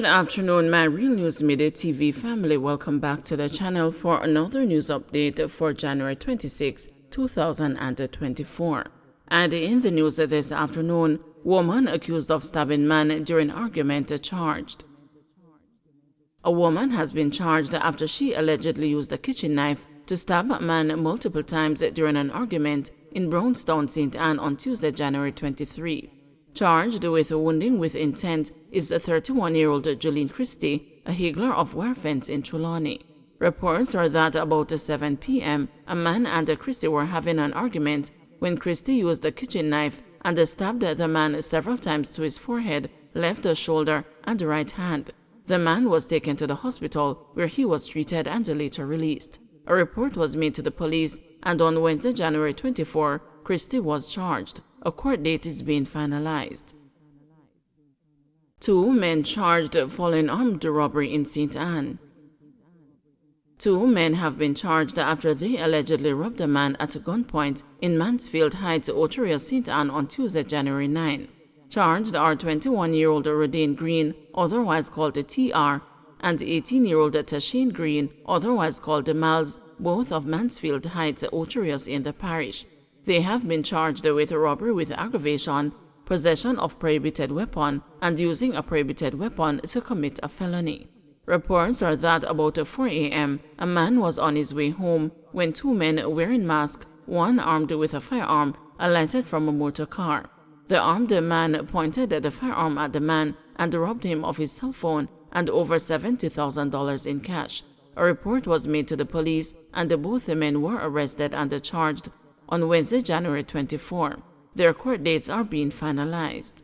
Good afternoon, my Real News Midday TV family. Welcome back to the channel for another news update for January 26, 2024. And in the news this afternoon, woman accused of stabbing man during argument charged. A woman has been charged after she allegedly used a kitchen knife to stab a man multiple times during an argument in Brownstown, St. Anne on Tuesday, January 23. Charged with wounding with intent is a 31-year-old Julian Christie, a higgler of Warfence in Trelawney. Reports are that about 7 p.m., a man and Christie were having an argument when Christie used a kitchen knife and stabbed the man several times to his forehead, left shoulder, and right hand. The man was taken to the hospital where he was treated and later released. A report was made to the police, and on Wednesday, January 24, Christie was charged. A court date is being finalized. 2 men charged following armed robbery in St. Anne. 2 men have been charged after they allegedly robbed a man at gunpoint in Mansfield Heights, Oteria, St. Anne on Tuesday, January 9. Charged are 21-year-old Rodane Green, otherwise called TR, and 18-year-old Tashane Green, otherwise called Miles, both of Mansfield Heights, Oterias in the parish. They have been charged with robbery with aggravation, possession of prohibited weapon, and using a prohibited weapon to commit a felony. Reports are that about 4 a.m., a man was on his way home when 2 men wearing masks, one armed with a firearm, alighted from a motor car. The armed man pointed the firearm at the man and robbed him of his cell phone and over $70,000 in cash. A report was made to the police, and both the men were arrested and charged on Wednesday, January 24. Their court dates are being finalized.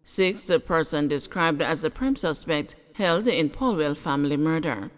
6th person described as a prime suspect held in Powell family murder.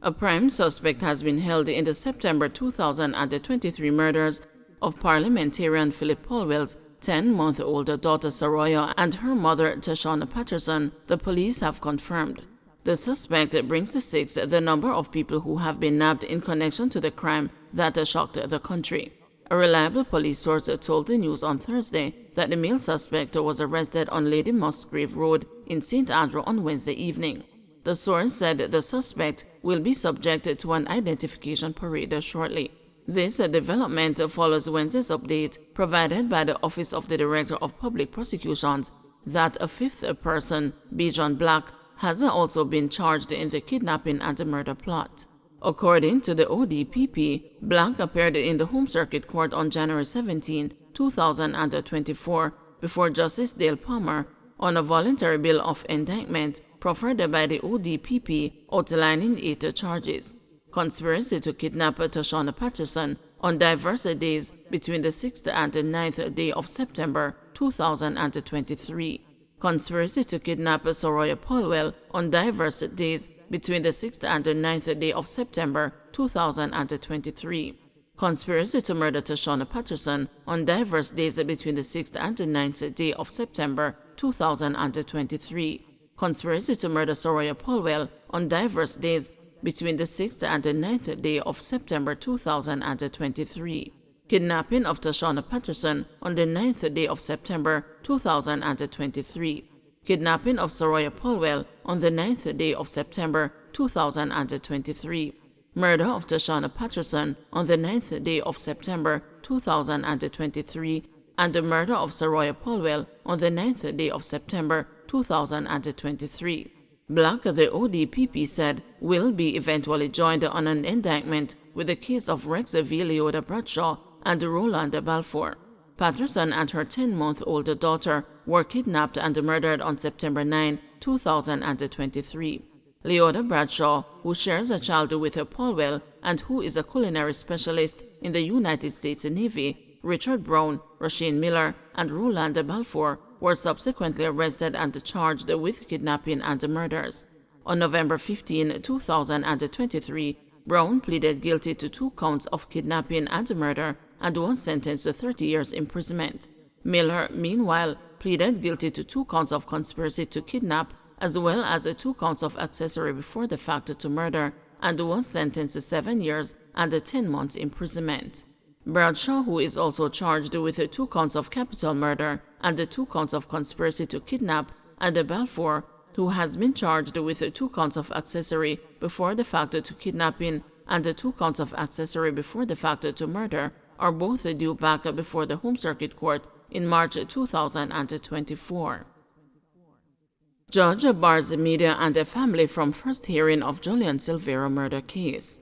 A prime suspect has been held in the September 2023 murders of parliamentarian Philip Powell's 10-month-old daughter Saroya and her mother Tashana Patterson, the police have confirmed. The suspect brings to 6 the number of people who have been nabbed in connection to the crime that shocked the country. A reliable police source told the news on Thursday that the male suspect was arrested on Lady Musgrave Road in St. Andrew on Wednesday evening. The source said the suspect will be subject to an identification parade shortly. This development follows Wednesday's update provided by the Office of the Director of Public Prosecutions that a 5th person, Bijan Black, has also been charged in the kidnapping and murder plot. According to the ODPP, Black appeared in the Home Circuit Court on January 17, 2024, before Justice Dale Palmer on a voluntary bill of indictment proffered by the ODPP outlining 8 charges. Conspiracy to kidnap Tashana Patterson on diverse days between the 6th and the 9th day of September 2023. Conspiracy to kidnap Saroya Powell on diverse days between the 6th and the 9th day of September 2023. Conspiracy to murder Tashana Patterson on diverse days between the 6th and the 9th day of September 2023. Conspiracy to murder Saroya Powell on diverse days between the 6th and the 9th day of September 2023. Kidnapping of Tashana Patterson on the 9th day of September 2023. Kidnapping of Saroya Powell on the 9th day of September 2023. Murder of Tashana Patterson on the 9th day of September 2023. And the murder of Saroya Powell on the 9th day of September 2023. Black, the ODPP said, will be eventually joined on an indictment with the case of Rex V. Leota Bradshaw and Roland Balfour. Patterson and her 10-month-old daughter were kidnapped and murdered on September 9, 2023. Leota Bradshaw, who shares a child with Powell and who is a culinary specialist in the United States Navy, Richard Brown, Rasheen Miller, and Roland Balfour, were subsequently arrested and charged with kidnapping and murders. On November 15, 2023, Brown pleaded guilty to 2 counts of kidnapping and murder and was sentenced to 30 years imprisonment. Miller, meanwhile, pleaded guilty to 2 counts of conspiracy to kidnap as well as 2 counts of accessory before the fact to murder and was sentenced to 7 years and 10 months imprisonment. Bradshaw, who is also charged with 2 counts of capital murder and 2 counts of conspiracy to kidnap, and Balfour, who has been charged with 2 counts of accessory before the fact to kidnapping and 2 counts of accessory before the fact to murder, are both due back before the Home Circuit Court in March 2024. Judge bars media and the family from first hearing of Julian Silvera murder case.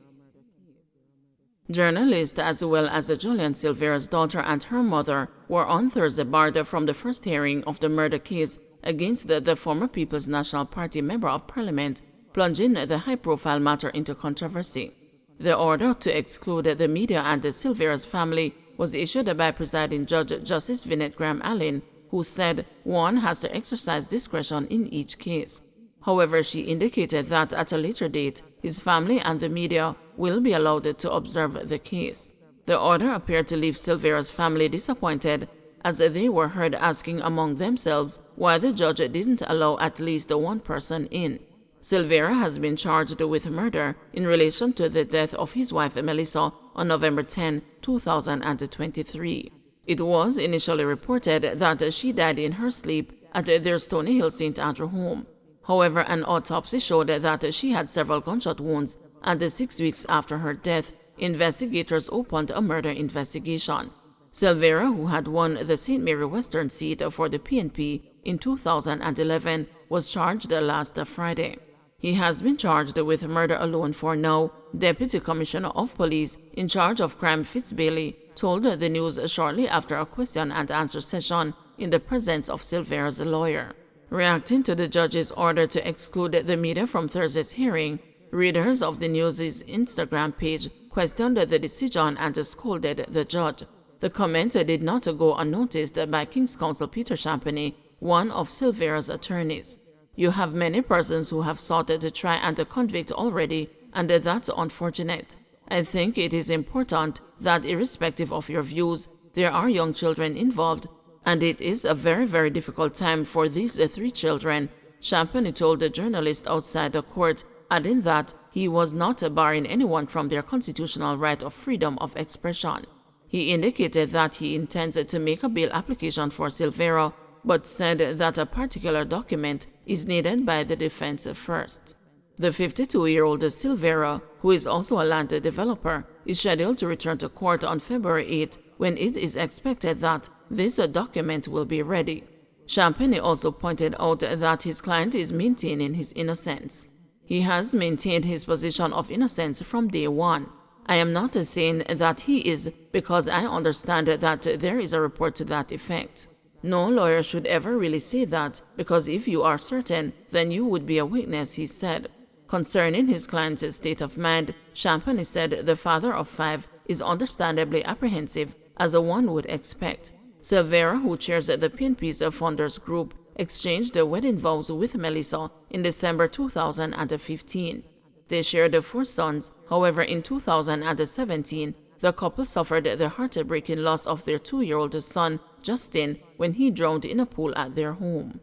Journalists as well as Julian Silvera's daughter and her mother were on Thursday barred from the first hearing of the murder case against the former People's National Party Member of Parliament, plunging the high-profile matter into controversy. The order to exclude the media and the Silvera's family was issued by presiding Judge Justice Vinette Graham-Allen, who said one has to exercise discretion in each case. However, she indicated that at a later date, his family and the media will be allowed to observe the case. The order appeared to leave Silvera's family disappointed, as they were heard asking among themselves why the judge didn't allow at least one person in. Silvera has been charged with murder in relation to the death of his wife Melissa on November 10, 2023. It was initially reported that she died in her sleep at their Stony Hill St. Andrew home. However, an autopsy showed that she had several gunshot wounds, and 6 weeks after her death, investigators opened a murder investigation. Silvera, who had won the St. Mary Western seat for the PNP in 2011, was charged last Friday. He has been charged with murder alone for now, Deputy Commissioner of Police in charge of crime Fitzbailey told the news shortly after a question-and-answer session in the presence of Silvera's lawyer. Reacting to the judge's order to exclude the media from Thursday's hearing, readers of the news's Instagram page questioned the decision and scolded the judge. The comment did not go unnoticed by King's Counsel Peter Champagny, one of Silvera's attorneys. You have many persons who have sought to try and convict already, and that's unfortunate. I think it is important that irrespective of your views, there are young children involved, and it is a very, very difficult time for these 3 children, Champagny told the journalist outside the court, adding that he was not barring anyone from their constitutional right of freedom of expression. He indicated that he intends to make a bail application for Silvera, but said that a particular document is needed by the defense first. The 52-year-old Silvera, who is also a land developer, is scheduled to return to court on February 8, when it is expected that this document will be ready. Champagny also pointed out that his client is maintaining his innocence. He has maintained his position of innocence from day one. I am not saying that he is, because I understand that there is a report to that effect. No lawyer should ever really say that, because if you are certain, then you would be a witness, he said. Concerning his client's state of mind, Champagny said the father of 5 is understandably apprehensive, as one would expect. Silvera, who chairs the PNP's funders group, exchanged wedding vows with Melissa in December 2015. They shared 4 sons. However, in 2017, the couple suffered the heartbreaking loss of their 2-year-old son, Justin, when he drowned in a pool at their home.